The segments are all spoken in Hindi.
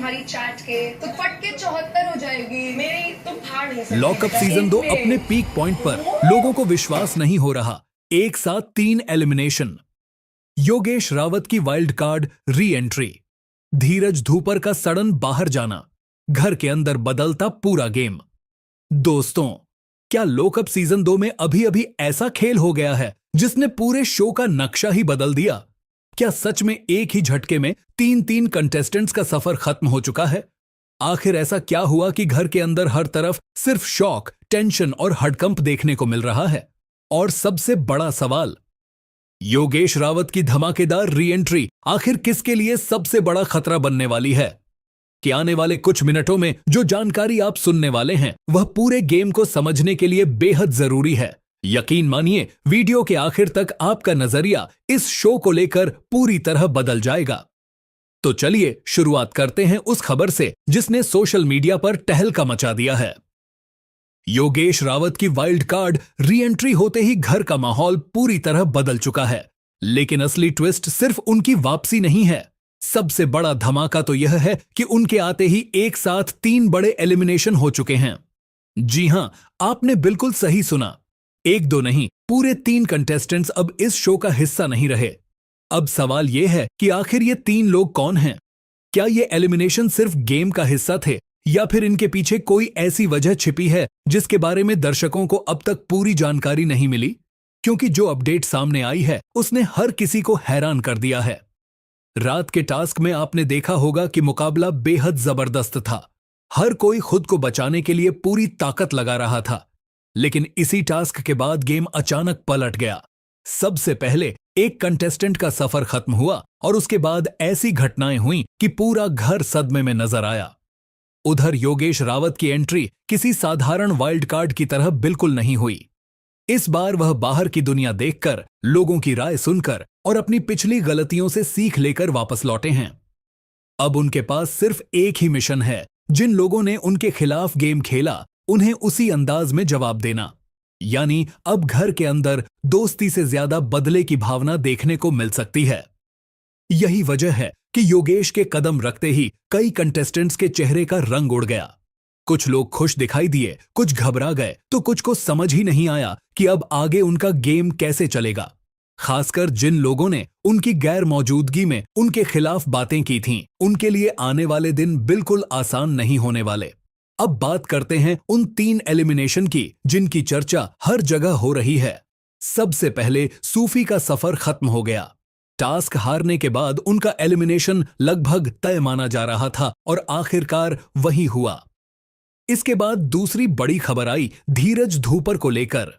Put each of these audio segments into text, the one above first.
तुम्हारी चैट के तो फट के 74 हो जाएगी। मेरी तुम फाड़ नहीं सकते। लॉकअप सीजन 2 अपने पीक पॉइंट पर, लोगों को विश्वास नहीं हो रहा। एक साथ 3 एलिमिनेशन। योगेश रावत की वाइल्ड कार्ड री एंट्री, धीरज धूपर का सडन बाहर जाना, घर के अंदर बदलता पूरा गेम। दोस्तों, क्या लॉकअप सीजन 2 में अभी अभी ऐसा खेल हो गया है जिसने पूरे शो का नक्शा ही बदल दिया? क्या सच में एक ही झटके में 3 कंटेस्टेंट्स का सफर खत्म हो चुका है? आखिर ऐसा क्या हुआ कि घर के अंदर हर तरफ सिर्फ शॉक, टेंशन और हड़कंप देखने को मिल रहा है? और सबसे बड़ा सवाल, योगेश रावत की धमाकेदार री एंट्री आखिर किसके लिए सबसे बड़ा खतरा बनने वाली है? कि आने वाले कुछ मिनटों में जो जानकारी आप सुनने वाले हैं वह पूरे गेम को समझने के लिए बेहद जरूरी है। यकीन मानिए, वीडियो के आखिर तक आपका नजरिया इस शो को लेकर पूरी तरह बदल जाएगा। तो चलिए शुरुआत करते हैं उस खबर से जिसने सोशल मीडिया पर तहलका मचा दिया है। योगेश रावत की वाइल्ड कार्ड री एंट्री होते ही घर का माहौल पूरी तरह बदल चुका है। लेकिन असली ट्विस्ट सिर्फ उनकी वापसी नहीं है। सबसे बड़ा धमाका तो यह है कि उनके आते ही एक साथ 3 बड़े एलिमिनेशन हो चुके हैं। जी हां, आपने बिल्कुल सही सुना। 1-2 नहीं, पूरे 3 कंटेस्टेंट्स अब इस शो का हिस्सा नहीं रहे। अब सवाल यह है कि आखिर ये 3 लोग कौन हैं? क्या ये एलिमिनेशन सिर्फ गेम का हिस्सा थे या फिर इनके पीछे कोई ऐसी वजह छिपी है जिसके बारे में दर्शकों को अब तक पूरी जानकारी नहीं मिली? क्योंकि जो अपडेट सामने आई है उसने हर किसी को हैरान कर दिया है। रात के टास्क में आपने देखा होगा कि मुकाबला बेहद जबरदस्त था। हर कोई खुद को बचाने के लिए पूरी ताकत लगा रहा था। लेकिन इसी टास्क के बाद गेम अचानक पलट गया। सबसे पहले एक कंटेस्टेंट का सफर खत्म हुआ और उसके बाद ऐसी घटनाएं हुई कि पूरा घर सदमे में नजर आया। उधर योगेश रावत की एंट्री किसी साधारण वाइल्ड कार्ड की तरह बिल्कुल नहीं हुई। इस बार वह बाहर की दुनिया देखकर, लोगों की राय सुनकर और अपनी पिछली गलतियों से सीख लेकर वापस लौटे हैं। अब उनके पास सिर्फ एक ही मिशन है, जिन लोगों ने उनके खिलाफ गेम खेला उन्हें उसी अंदाज में जवाब देना। यानी अब घर के अंदर दोस्ती से ज्यादा बदले की भावना देखने को मिल सकती है। यही वजह है कि योगेश के कदम रखते ही कई कंटेस्टेंट्स के चेहरे का रंग उड़ गया। कुछ लोग खुश दिखाई दिए, कुछ घबरा गए, तो कुछ को समझ ही नहीं आया कि अब आगे उनका गेम कैसे चलेगा। खासकर जिन लोगों ने उनकी गैर मौजूदगी में उनके खिलाफ बातें की थीं, उनके लिए आने वाले दिन बिल्कुल आसान नहीं होने वाले। अब बात करते हैं उन 3 एलिमिनेशन की जिनकी चर्चा हर जगह हो रही है। सबसे पहले सूफी का सफर खत्म हो गया। टास्क हारने के बाद उनका एलिमिनेशन लगभग तय माना जा रहा था और आखिरकार वही हुआ। इसके बाद दूसरी बड़ी खबर आई धीरज धूपर को लेकर।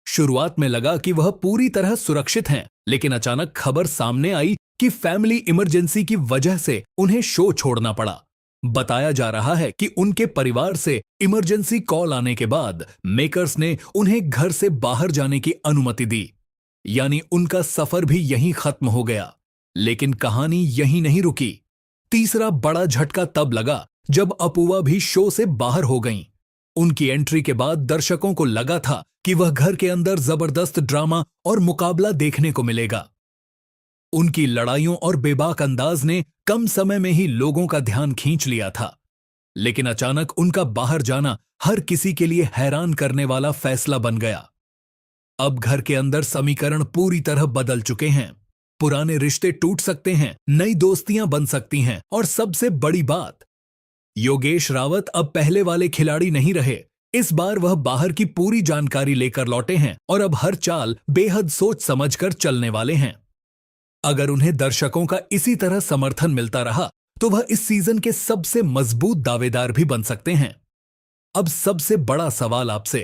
शुरुआत में लगा कि वह पूरी तरह सुरक्षित हैं, लेकिन अचानक खबर सामने आई कि फैमिली इमरजेंसी की वजह से उन्हें शो छोड़ना पड़ा। बताया जा रहा है कि उनके परिवार से इमरजेंसी कॉल आने के बाद मेकर्स ने उन्हें घर से बाहर जाने की अनुमति दी। यानी उनका सफर भी यहीं खत्म हो गया। लेकिन कहानी यहीं नहीं रुकी। तीसरा बड़ा झटका तब लगा जब अपूर्वा भी शो से बाहर हो गईं। उनकी एंट्री के बाद दर्शकों को लगा था कि वह घर के अंदर जबरदस्त ड्रामा और मुकाबला देखने को मिलेगा। उनकी लड़ाइयों और बेबाक अंदाज ने कम समय में ही लोगों का ध्यान खींच लिया था। लेकिन अचानक उनका बाहर जाना हर किसी के लिए हैरान करने वाला फैसला बन गया। अब घर के अंदर समीकरण पूरी तरह बदल चुके हैं। पुराने रिश्ते टूट सकते हैं, नई दोस्तियां बन सकती हैं और सबसे बड़ी बात, योगेश रावत अब पहले वाले खिलाड़ी नहीं रहे। इस बार वह बाहर की पूरी जानकारी लेकर लौटे हैं और अब हर चाल बेहद सोच समझकर चलने वाले हैं। अगर उन्हें दर्शकों का इसी तरह समर्थन मिलता रहा तो वह इस सीजन के सबसे मजबूत दावेदार भी बन सकते हैं। अब सबसे बड़ा सवाल आपसे,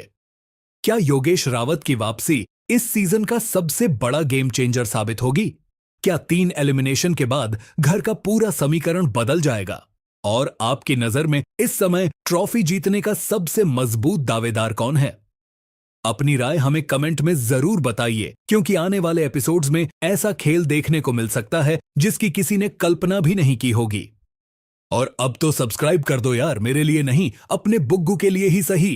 क्या योगेश रावत की वापसी इस सीजन का सबसे बड़ा गेम चेंजर साबित होगी? क्या 3 एलिमिनेशन के बाद घर का पूरा समीकरण बदल जाएगा? और आपकी नजर में इस समय ट्रॉफी जीतने का सबसे मजबूत दावेदार कौन है? अपनी राय हमें कमेंट में जरूर बताइए, क्योंकि आने वाले एपिसोड्स में ऐसा खेल देखने को मिल सकता है जिसकी किसी ने कल्पना भी नहीं की होगी। और अब तो सब्सक्राइब कर दो यार, मेरे लिए नहीं, अपने बुग्गू के लिए ही सही।